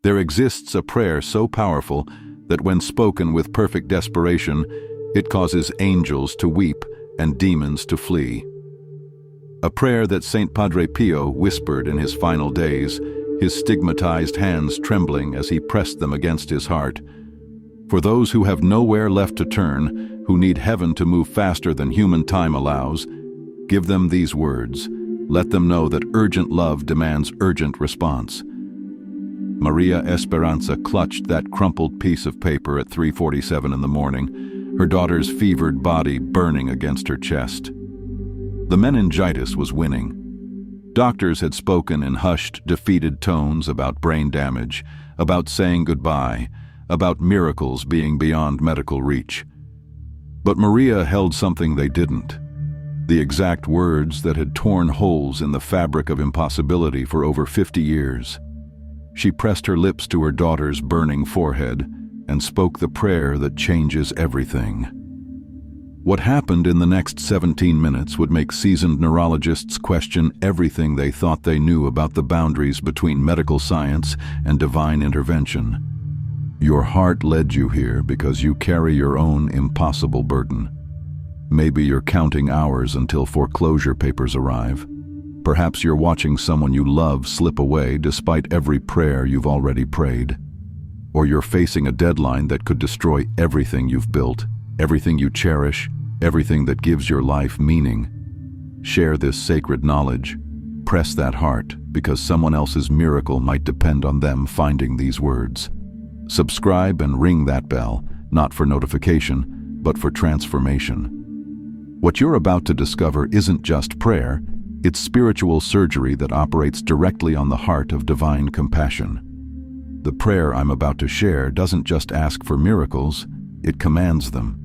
There exists a prayer so powerful that when spoken with perfect desperation, it causes angels to weep and demons to flee. A prayer that Saint Padre Pio whispered in his final days, his stigmatized hands trembling as he pressed them against his heart. For those who have nowhere left to turn, who need heaven to move faster than human time allows, give them these words. Let them know that urgent love demands urgent response. Maria Esperanza clutched that crumpled piece of paper at 3:47 in the morning, her daughter's fevered body burning against her chest. The meningitis was winning. Doctors had spoken in hushed, defeated tones about brain damage, about saying goodbye, about miracles being beyond medical reach. But Maria held something they didn't. The exact words that had torn holes in the fabric of impossibility for over 50 years. She pressed her lips to her daughter's burning forehead and spoke the prayer that changes everything. What happened in the next 17 minutes would make seasoned neurologists question everything they thought they knew about the boundaries between medical science and divine intervention. Your heart led you here because you carry your own impossible burden. Maybe you're counting hours until foreclosure papers arrive. Perhaps you're watching someone you love slip away despite every prayer you've already prayed. Or you're facing a deadline that could destroy everything you've built, everything you cherish, everything that gives your life meaning. Share this sacred knowledge. Press that heart, because someone else's miracle might depend on them finding these words. Subscribe and ring that bell, not for notification, but for transformation. What you're about to discover isn't just prayer, it's spiritual surgery that operates directly on the heart of divine compassion. The prayer I'm about to share doesn't just ask for miracles, it commands them.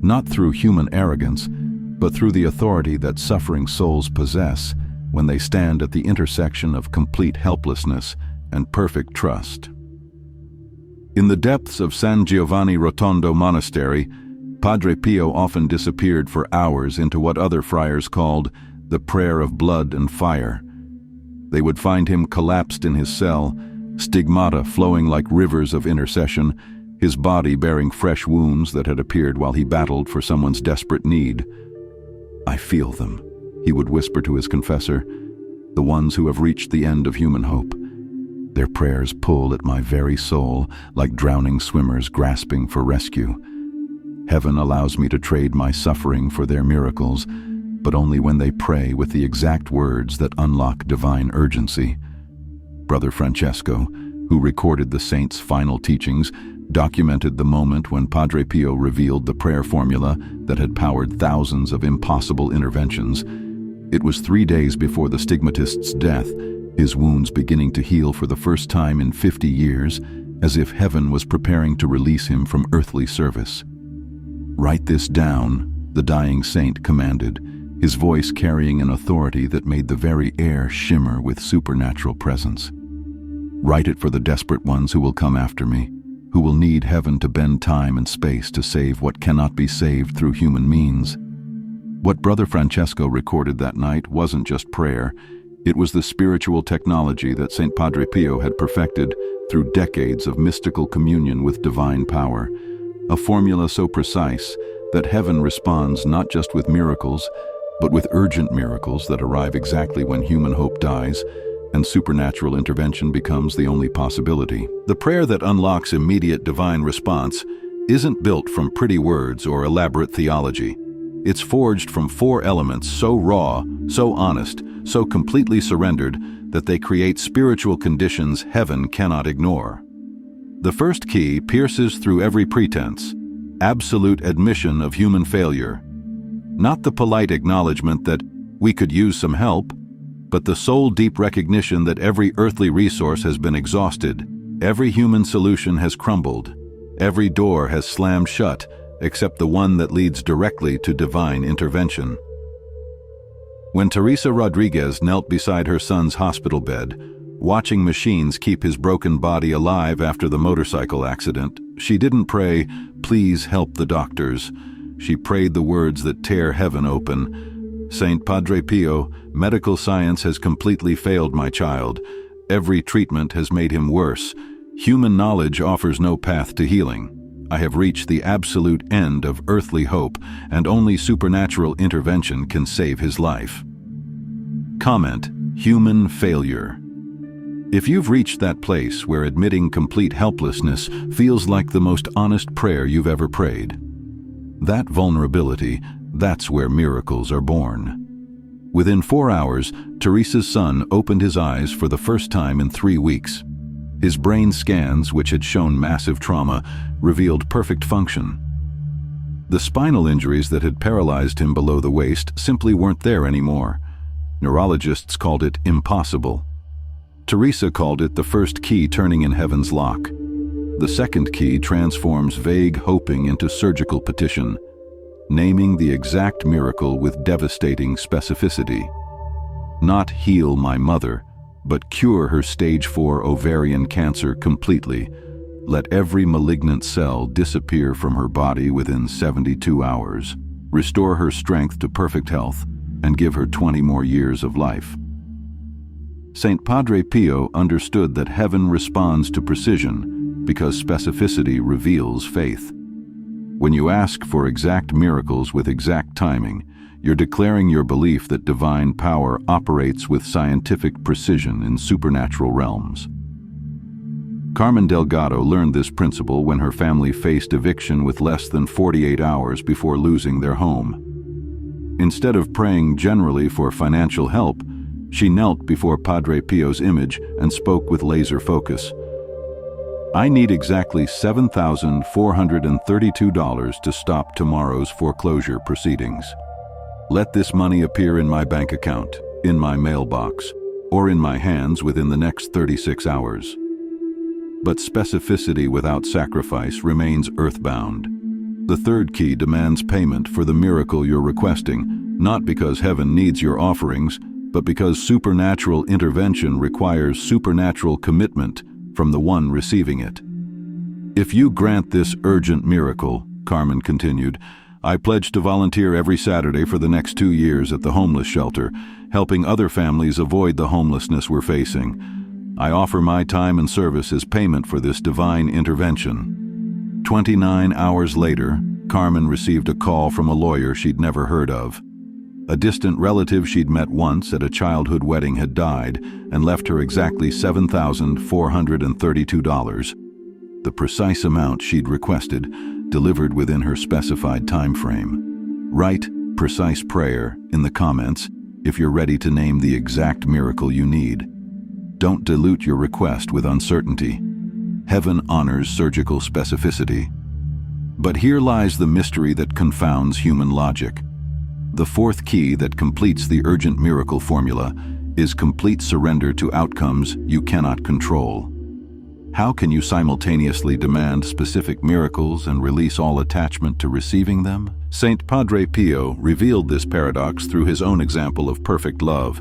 Not through human arrogance, but through the authority that suffering souls possess when they stand at the intersection of complete helplessness and perfect trust. In the depths of San Giovanni Rotondo Monastery, Padre Pio often disappeared for hours into what other friars called the prayer of blood and fire. They would find him collapsed in his cell, stigmata flowing like rivers of intercession, his body bearing fresh wounds that had appeared while he battled for someone's desperate need. "I feel them," he would whisper to his confessor, "the ones who have reached the end of human hope. Their prayers pull at my very soul like drowning swimmers grasping for rescue. Heaven allows me to trade my suffering for their miracles, but only when they pray with the exact words that unlock divine urgency." Brother Francesco, who recorded the saint's final teachings, documented the moment when Padre Pio revealed the prayer formula that had powered thousands of impossible interventions. It was 3 days before the stigmatist's death, his wounds beginning to heal for the first time in 50 years, as if heaven was preparing to release him from earthly service. "Write this down," the dying saint commanded, his voice carrying an authority that made the very air shimmer with supernatural presence. "Write it for the desperate ones who will come after me, who will need heaven to bend time and space to save what cannot be saved through human means." What Brother Francesco recorded that night wasn't just prayer, it was the spiritual technology that Saint Padre Pio had perfected through decades of mystical communion with divine power, a formula so precise that heaven responds not just with miracles, but with urgent miracles that arrive exactly when human hope dies, and supernatural intervention becomes the only possibility. The prayer that unlocks immediate divine response isn't built from pretty words or elaborate theology. It's forged from 4 elements so raw, so honest, so completely surrendered that they create spiritual conditions heaven cannot ignore. The first key pierces through every pretense: absolute admission of human failure. Not the polite acknowledgement that we could use some help, but the soul-deep recognition that every earthly resource has been exhausted, every human solution has crumbled, every door has slammed shut except the one that leads directly to divine intervention. When Teresa Rodriguez knelt beside her son's hospital bed, watching machines keep his broken body alive after the motorcycle accident, she didn't pray, "Please help the doctors." She prayed the words that tear heaven open. "Saint Padre Pio, medical science has completely failed my child. Every treatment has made him worse. Human knowledge offers no path to healing. I have reached the absolute end of earthly hope, and only supernatural intervention can save his life. Comment: human failure. If you've reached that place where admitting complete helplessness feels like the most honest prayer you've ever prayed, that vulnerability, that's where miracles are born. Within 4 hours, Teresa's son opened his eyes for the first time in 3 weeks. His brain scans, which had shown massive trauma, revealed perfect function. The spinal injuries that had paralyzed him below the waist simply weren't there anymore. Neurologists called it impossible. Teresa called it the first key turning in heaven's lock. The second key transforms vague hoping into surgical petition, naming the exact miracle with devastating specificity. Not heal my mother, but cure her stage 4 ovarian cancer completely. Let every malignant cell disappear from her body within 72 hours. Restore her strength to perfect health, and give her 20 more years of life. Saint Padre Pio understood that heaven responds to precision because specificity reveals faith. When you ask for exact miracles with exact timing, you're declaring your belief that divine power operates with scientific precision in supernatural realms. Carmen Delgado learned this principle when her family faced eviction with less than 48 hours before losing their home. Instead of praying generally for financial help, she knelt before Padre Pio's image and spoke with laser focus. I need exactly $7,432 to stop tomorrow's foreclosure proceedings. Let this money appear in my bank account, in my mailbox, or in my hands within the next 36 hours. But specificity without sacrifice remains earthbound. The third key demands payment for the miracle you're requesting, not because heaven needs your offerings, but because supernatural intervention requires supernatural commitment from the one receiving it. If you grant this urgent miracle, Carmen continued, I pledge to volunteer every Saturday for the next 2 years at the homeless shelter, helping other families avoid the homelessness we're facing. I offer my time and service as payment for this divine intervention. 29 hours later, Carmen received a call from a lawyer she'd never heard of. A distant relative she'd met once at a childhood wedding had died and left her exactly $7,432, the precise amount she'd requested, delivered within her specified time frame. Write precise prayer in the comments if you're ready to name the exact miracle you need. Don't dilute your request with uncertainty. Heaven honors surgical specificity. But here lies the mystery that confounds human logic. The fourth key that completes the urgent miracle formula is complete surrender to outcomes you cannot control. How can you simultaneously demand specific miracles and release all attachment to receiving them? Saint Padre Pio revealed this paradox through his own example of perfect love.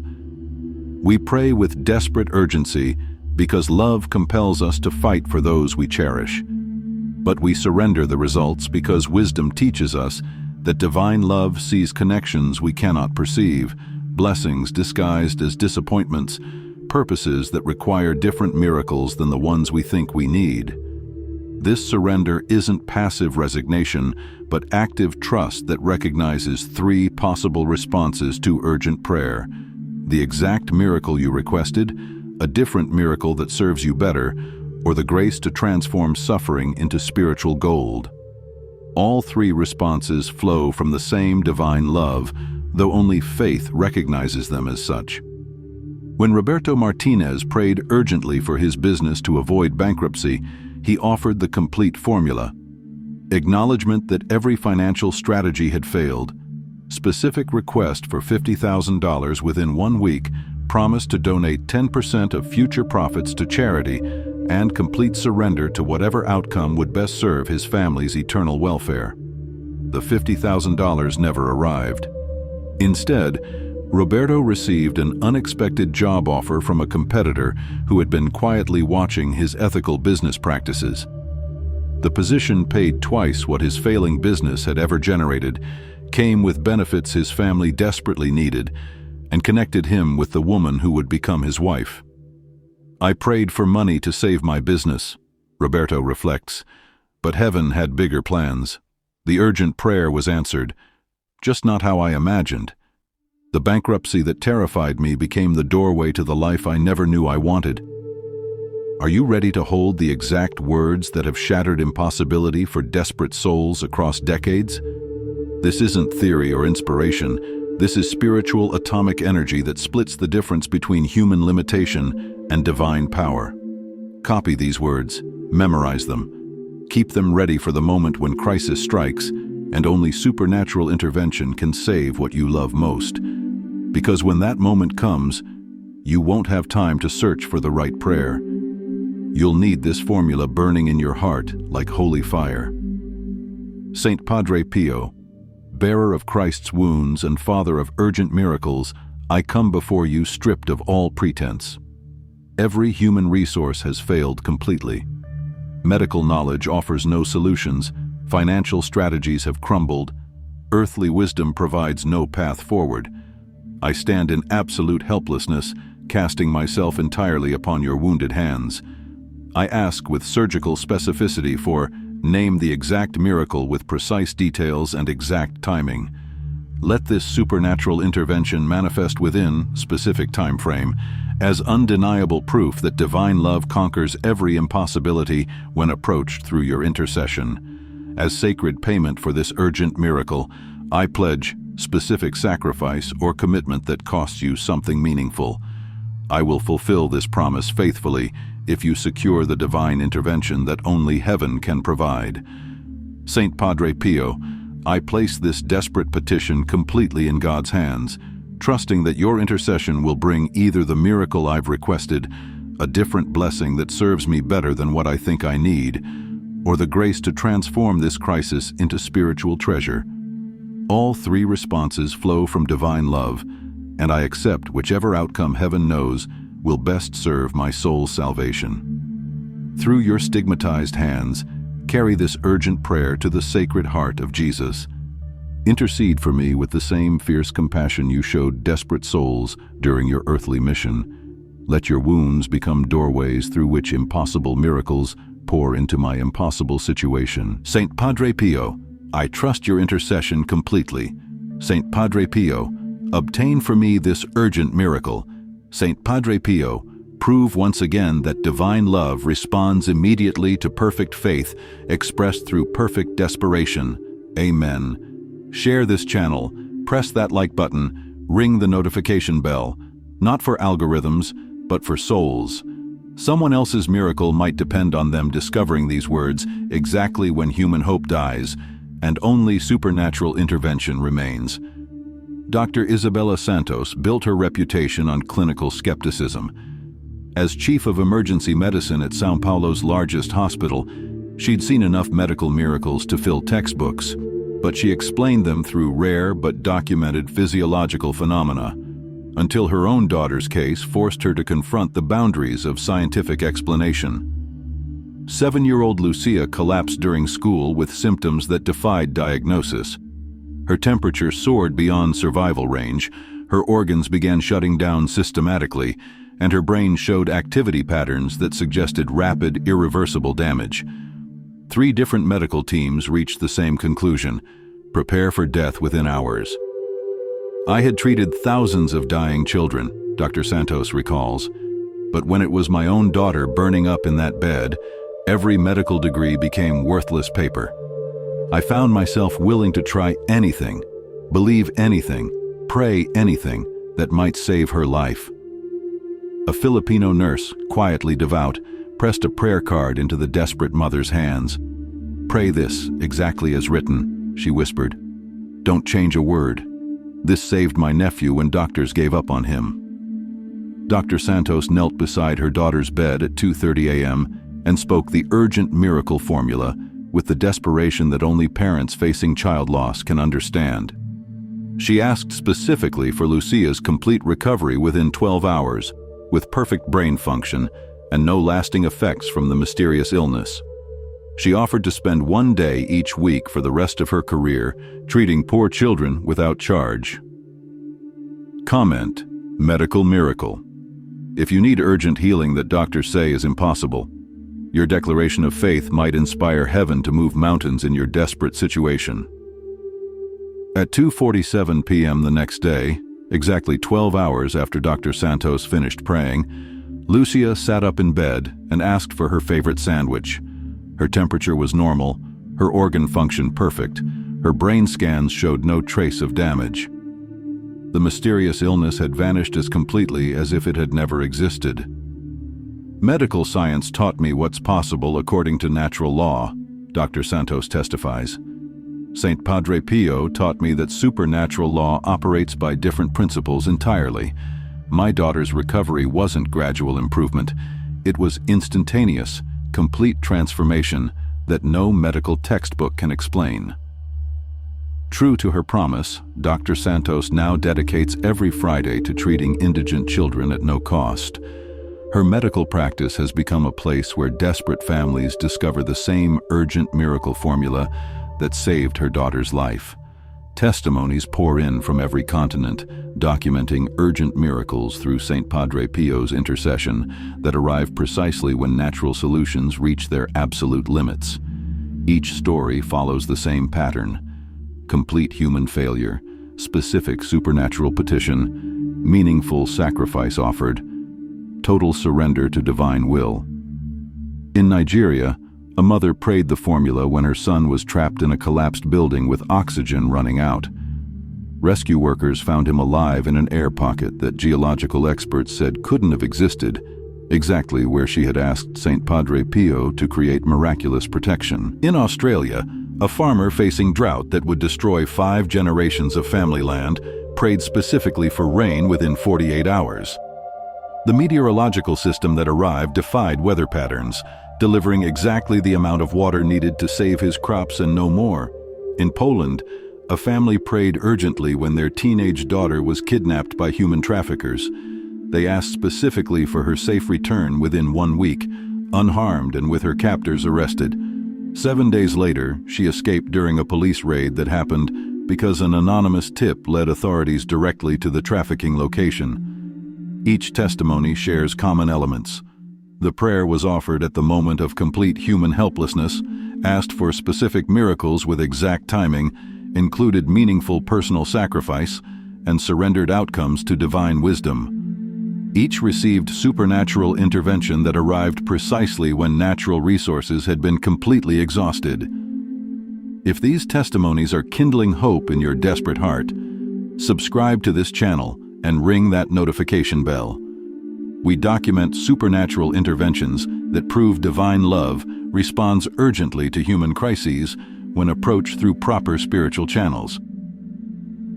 We pray with desperate urgency because love compels us to fight for those we cherish. But we surrender the results because wisdom teaches us that divine love sees connections we cannot perceive, blessings disguised as disappointments, purposes that require different miracles than the ones we think we need. This surrender isn't passive resignation, but active trust that recognizes 3 possible responses to urgent prayer: the exact miracle you requested, a different miracle that serves you better, or the grace to transform suffering into spiritual gold. All 3 responses flow from the same divine love, though only faith recognizes them as such. When Roberto Martinez prayed urgently for his business to avoid bankruptcy, he offered the complete formula: acknowledgement that every financial strategy had failed, specific request for $50,000 within 1 week, promise to donate 10% of future profits to charity, and complete surrender to whatever outcome would best serve his family's eternal welfare. The $50,000 never arrived. Instead, Roberto received an unexpected job offer from a competitor who had been quietly watching his ethical business practices. The position paid twice what his failing business had ever generated, came with benefits his family desperately needed, and connected him with the woman who would become his wife. I prayed for money to save my business, Roberto reflects. But heaven had bigger plans. The urgent prayer was answered, just not how I imagined. The bankruptcy that terrified me became the doorway to the life I never knew I wanted. Are you ready to hold the exact words that have shattered impossibility for desperate souls across decades? This isn't theory or inspiration. This is spiritual atomic energy that splits the difference between human limitation and divine power. Copy these words, memorize them. Keep them ready for the moment when crisis strikes, and only supernatural intervention can save what you love most. Because when that moment comes, you won't have time to search for the right prayer. You'll need this formula burning in your heart like holy fire. Saint Padre Pio, bearer of Christ's wounds and father of urgent miracles, I come before you stripped of all pretense. Every human resource has failed completely. Medical knowledge offers no solutions, financial strategies have crumbled, earthly wisdom provides no path forward. I stand in absolute helplessness, casting myself entirely upon your wounded hands. I ask with surgical specificity for, name the exact miracle with precise details and exact timing. Let this supernatural intervention manifest within specific time frame as undeniable proof that divine love conquers every impossibility when approached through your intercession. As sacred payment for this urgent miracle, I pledge specific sacrifice or commitment that costs you something meaningful. I will fulfill this promise faithfully if you secure the divine intervention that only heaven can provide. Saint Padre Pio, I place this desperate petition completely in God's hands, trusting that your intercession will bring either the miracle I've requested, a different blessing that serves me better than what I think I need, or the grace to transform this crisis into spiritual treasure. All three responses flow from divine love, and I accept whichever outcome heaven knows will best serve my soul's salvation. Through your stigmatized hands, carry this urgent prayer to the Sacred Heart of Jesus. Intercede for me with the same fierce compassion you showed desperate souls during your earthly mission. Let your wounds become doorways through which impossible miracles pour into my impossible situation. Saint Padre Pio, I trust your intercession completely. Saint Padre Pio, obtain for me this urgent miracle. Saint Padre Pio, prove once again that divine love responds immediately to perfect faith expressed through perfect desperation. Amen. Share this channel, press that like button, ring the notification bell, not for algorithms, but for souls. Someone else's miracle might depend on them discovering these words exactly when human hope dies, and only supernatural intervention remains. Dr. Isabella Santos built her reputation on clinical skepticism. As chief of emergency medicine at São Paulo's largest hospital, she'd seen enough medical miracles to fill textbooks, but she explained them through rare but documented physiological phenomena, until her own daughter's case forced her to confront the boundaries of scientific explanation. 7-year-old Lucia collapsed during school with symptoms that defied diagnosis. Her temperature soared beyond survival range, her organs began shutting down systematically, and her brain showed activity patterns that suggested rapid, irreversible damage. 3 different medical teams reached the same conclusion: prepare for death within hours. I had treated thousands of dying children, Dr. Santos recalls, but when it was my own daughter burning up in that bed, every medical degree became worthless paper. I found myself willing to try anything, believe anything, pray anything that might save her life. A Filipino nurse, quietly devout, pressed a prayer card into the desperate mother's hands. "Pray this, exactly as written," she whispered. "Don't change a word. This saved my nephew when doctors gave up on him." Dr. Santos knelt beside her daughter's bed at 2:30 a.m. and spoke the urgent miracle formula with the desperation that only parents facing child loss can understand. She asked specifically for Lucia's complete recovery within 12 hours, with perfect brain function and no lasting effects from the mysterious illness. She offered to spend 1 day each week for the rest of her career, treating poor children without charge. Comment: medical miracle. If you need urgent healing that doctors say is impossible, Your declaration of faith might inspire heaven to move mountains in your desperate situation. At 2:47 p.m. the next day, exactly 12 hours after Dr. Santos finished praying, Lucia sat up in bed and asked for her favorite sandwich. Her temperature was normal, her organ function perfect, her brain scans showed no trace of damage. The mysterious illness had vanished as completely as if it had never existed. Medical science taught me what's possible according to natural law, Dr. Santos testifies. Saint Padre Pio taught me that supernatural law operates by different principles entirely. My daughter's recovery wasn't gradual improvement. It was instantaneous, complete transformation that no medical textbook can explain. True to her promise, Dr. Santos now dedicates every Friday to treating indigent children at no cost. Her medical practice has become a place where desperate families discover the same urgent miracle formula that saved her daughter's life. Testimonies pour in from every continent, documenting urgent miracles through Saint Padre Pio's intercession that arrive precisely when natural solutions reach their absolute limits. Each story follows the same pattern: complete human failure, specific supernatural petition, meaningful sacrifice offered, total surrender to divine will. In Nigeria, a mother prayed the formula when her son was trapped in a collapsed building with oxygen running out. Rescue workers found him alive in an air pocket that geological experts said couldn't have existed, exactly where she had asked Saint Padre Pio to create miraculous protection. In Australia, a farmer facing drought that would destroy 5 generations of family land prayed specifically for rain within 48 hours. The meteorological system that arrived defied weather patterns, delivering exactly the amount of water needed to save his crops and no more. In Poland, a family prayed urgently when their teenage daughter was kidnapped by human traffickers. They asked specifically for her safe return within 1 week, unharmed and with her captors arrested. 7 days later, she escaped during a police raid that happened because an anonymous tip led authorities directly to the trafficking location. Each testimony shares common elements. The prayer was offered at the moment of complete human helplessness, asked for specific miracles with exact timing, included meaningful personal sacrifice, and surrendered outcomes to divine wisdom. Each received supernatural intervention that arrived precisely when natural resources had been completely exhausted. If these testimonies are kindling hope in your desperate heart, subscribe to this channel and ring that notification bell. We document supernatural interventions that prove divine love responds urgently to human crises when approached through proper spiritual channels.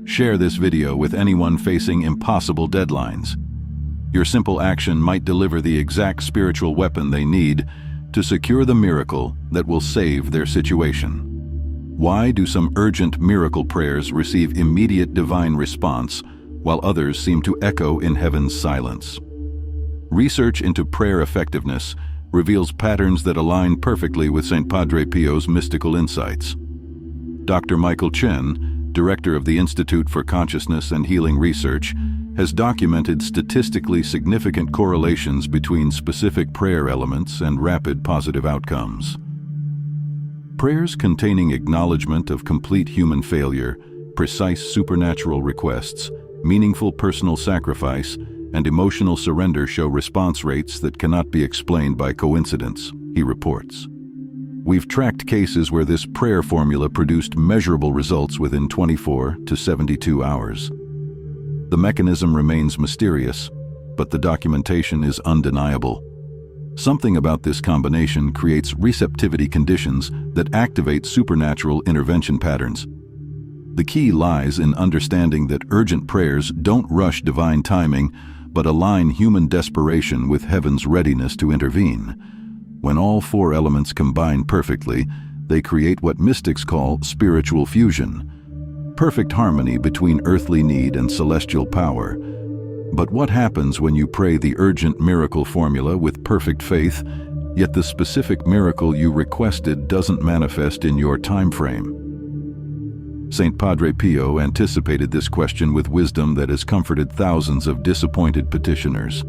Share this video with anyone facing impossible deadlines. Your simple action might deliver the exact spiritual weapon they need to secure the miracle that will save their situation. Why do some urgent miracle prayers receive immediate divine response, while others seem to echo in heaven's silence? Research into prayer effectiveness reveals patterns that align perfectly with Saint Padre Pio's mystical insights. Dr. Michael Chen, director of the Institute for Consciousness and Healing Research, has documented statistically significant correlations between specific prayer elements and rapid positive outcomes. Prayers containing acknowledgement of complete human failure, precise supernatural requests, meaningful personal sacrifice, and emotional surrender show response rates that cannot be explained by coincidence, he reports. We've tracked cases where this prayer formula produced measurable results within 24 to 72 hours. The mechanism remains mysterious, but the documentation is undeniable. Something about this combination creates receptivity conditions that activate supernatural intervention patterns. The key lies in understanding that urgent prayers don't rush divine timing, but align human desperation with heaven's readiness to intervene. When all 4 elements combine perfectly, they create what mystics call spiritual fusion, perfect harmony between earthly need and celestial power. But what happens when you pray the urgent miracle formula with perfect faith, yet the specific miracle you requested doesn't manifest in your time frame? Saint Padre Pio anticipated this question with wisdom that has comforted thousands of disappointed petitioners.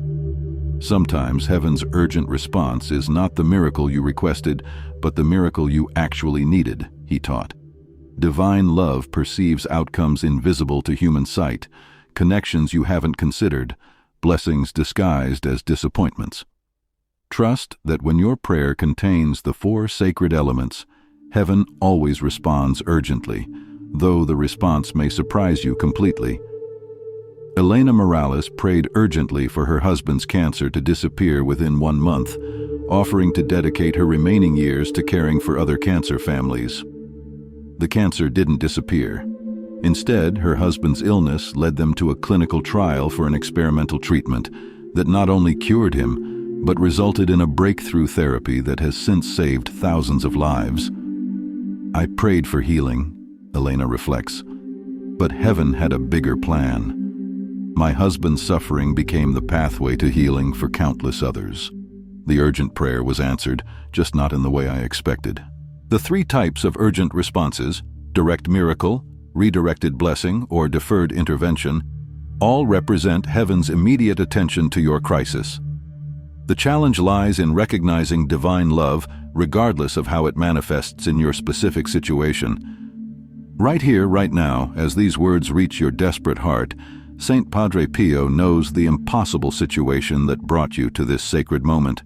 Sometimes heaven's urgent response is not the miracle you requested, but the miracle you actually needed, he taught. Divine love perceives outcomes invisible to human sight, connections you haven't considered, blessings disguised as disappointments. Trust that when your prayer contains the 4 sacred elements, heaven always responds urgently, though the response may surprise you completely. Elena Morales prayed urgently for her husband's cancer to disappear within 1 month, offering to dedicate her remaining years to caring for other cancer families. The cancer didn't disappear. Instead, her husband's illness led them to a clinical trial for an experimental treatment that not only cured him, but resulted in a breakthrough therapy that has since saved thousands of lives. I prayed for healing, Elena reflects, but heaven had a bigger plan. My husband's suffering became the pathway to healing for countless others. The urgent prayer was answered, just not in the way I expected. The 3 types of urgent responses, direct miracle, redirected blessing, or deferred intervention, all represent heaven's immediate attention to your crisis. The challenge lies in recognizing divine love, regardless of how it manifests in your specific situation. Right here, right now, as these words reach your desperate heart, Saint Padre Pio knows the impossible situation that brought you to this sacred moment.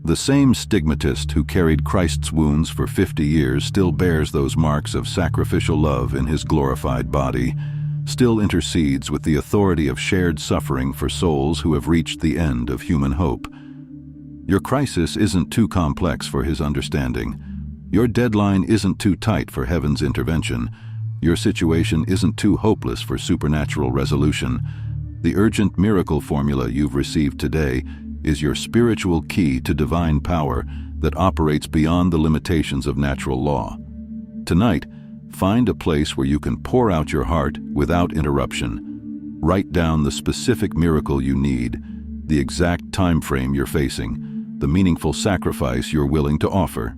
The same stigmatist who carried Christ's wounds for 50 years still bears those marks of sacrificial love in his glorified body, still intercedes with the authority of shared suffering for souls who have reached the end of human hope. Your crisis isn't too complex for his understanding. Your deadline isn't too tight for heaven's intervention. Your situation isn't too hopeless for supernatural resolution. The urgent miracle formula you've received today is your spiritual key to divine power that operates beyond the limitations of natural law. Tonight, find a place where you can pour out your heart without interruption. Write down the specific miracle you need, the exact time frame you're facing, the meaningful sacrifice you're willing to offer.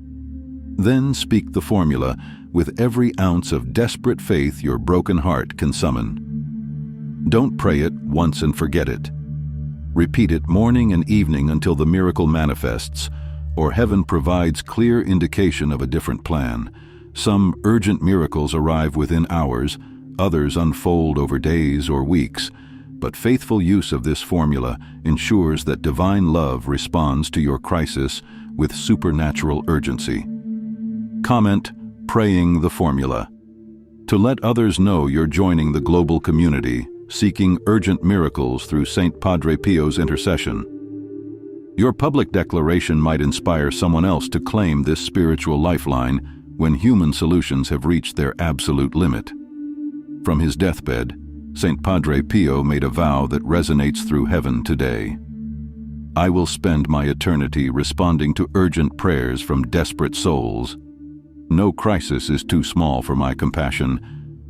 Then speak the formula with every ounce of desperate faith your broken heart can summon. Don't pray it once and forget it. Repeat it morning and evening until the miracle manifests, or heaven provides clear indication of a different plan. Some urgent miracles arrive within hours, others unfold over days or weeks, but faithful use of this formula ensures that divine love responds to your crisis with supernatural urgency. Comment, praying the formula. To let others know you're joining the global community, seeking urgent miracles through Saint Padre Pio's intercession. Your public declaration might inspire someone else to claim this spiritual lifeline when human solutions have reached their absolute limit. From his deathbed, Saint Padre Pio made a vow that resonates through heaven today. I will spend my eternity responding to urgent prayers from desperate souls. No crisis is too small for my compassion,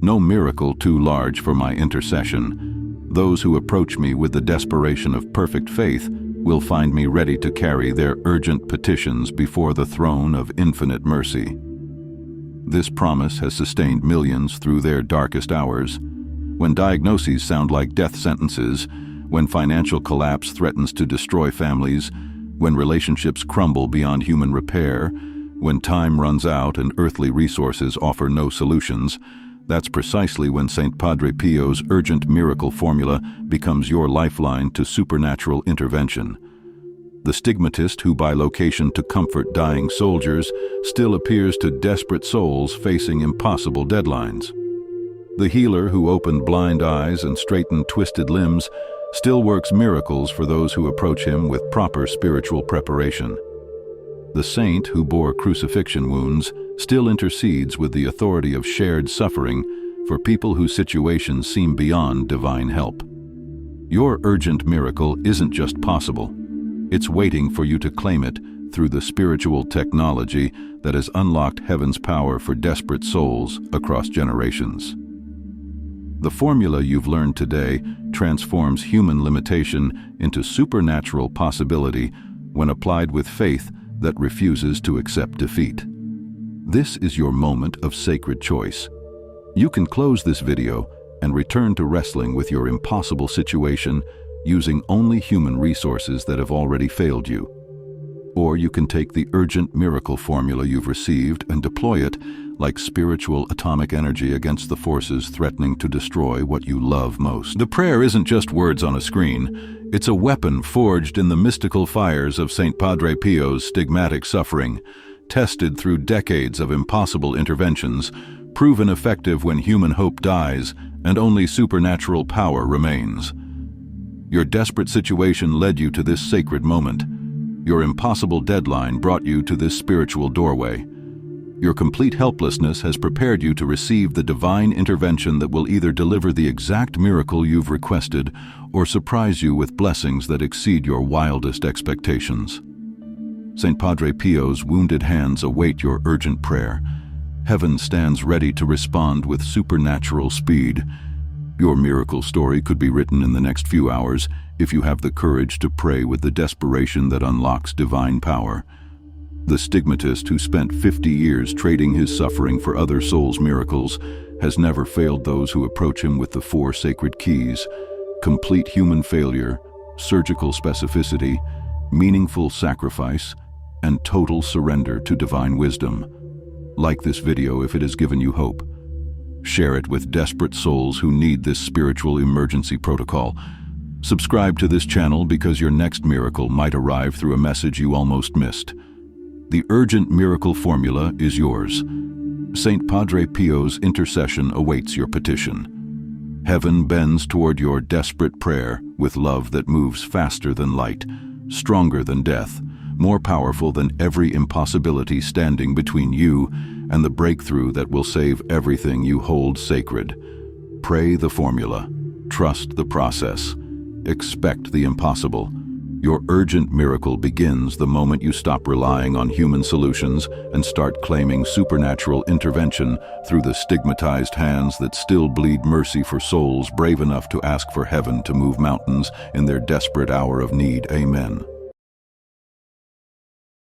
no miracle too large for my intercession. Those who approach me with the desperation of perfect faith will find me ready to carry their urgent petitions before the throne of infinite mercy. This promise has sustained millions through their darkest hours. When diagnoses sound like death sentences, when financial collapse threatens to destroy families, when relationships crumble beyond human repair, when time runs out and earthly resources offer no solutions, that's precisely when Saint Padre Pio's urgent miracle formula becomes your lifeline to supernatural intervention. The stigmatist who by location to comfort dying soldiers still appears to desperate souls facing impossible deadlines. The healer who opened blind eyes and straightened twisted limbs still works miracles for those who approach him with proper spiritual preparation. The saint who bore crucifixion wounds still intercedes with the authority of shared suffering for people whose situations seem beyond divine help. Your urgent miracle isn't just possible. It's waiting for you to claim it through the spiritual technology that has unlocked heaven's power for desperate souls across generations. The formula you've learned today transforms human limitation into supernatural possibility when applied with faith that refuses to accept defeat. This is your moment of sacred choice. You can close this video and return to wrestling with your impossible situation using only human resources that have already failed you. Or you can take the urgent miracle formula you've received and deploy it like spiritual atomic energy against the forces threatening to destroy what you love most. The prayer isn't just words on a screen. It's a weapon forged in the mystical fires of Saint Padre Pio's stigmatic suffering, tested through decades of impossible interventions, proven effective when human hope dies and only supernatural power remains. Your desperate situation led you to this sacred moment. Your impossible deadline brought you to this spiritual doorway. Your complete helplessness has prepared you to receive the divine intervention that will either deliver the exact miracle you've requested or surprise you with blessings that exceed your wildest expectations. Saint Padre Pio's wounded hands await your urgent prayer. Heaven stands ready to respond with supernatural speed. Your miracle story could be written in the next few hours if you have the courage to pray with the desperation that unlocks divine power. The stigmatist who spent 50 years trading his suffering for other souls' miracles has never failed those who approach him with the 4 sacred keys: complete human failure, surgical specificity, meaningful sacrifice, and total surrender to divine wisdom. Like this video if it has given you hope. Share it with desperate souls who need this spiritual emergency protocol. Subscribe to this channel because your next miracle might arrive through a message you almost missed. The urgent miracle formula is yours. Saint Padre Pio's intercession awaits your petition. Heaven bends toward your desperate prayer with love that moves faster than light, stronger than death, more powerful than every impossibility standing between you and the breakthrough that will save everything you hold sacred. Pray the formula. Trust the process. Expect the impossible. Your urgent miracle begins the moment you stop relying on human solutions and start claiming supernatural intervention through the stigmatized hands that still bleed mercy for souls brave enough to ask for heaven to move mountains in their desperate hour of need. Amen.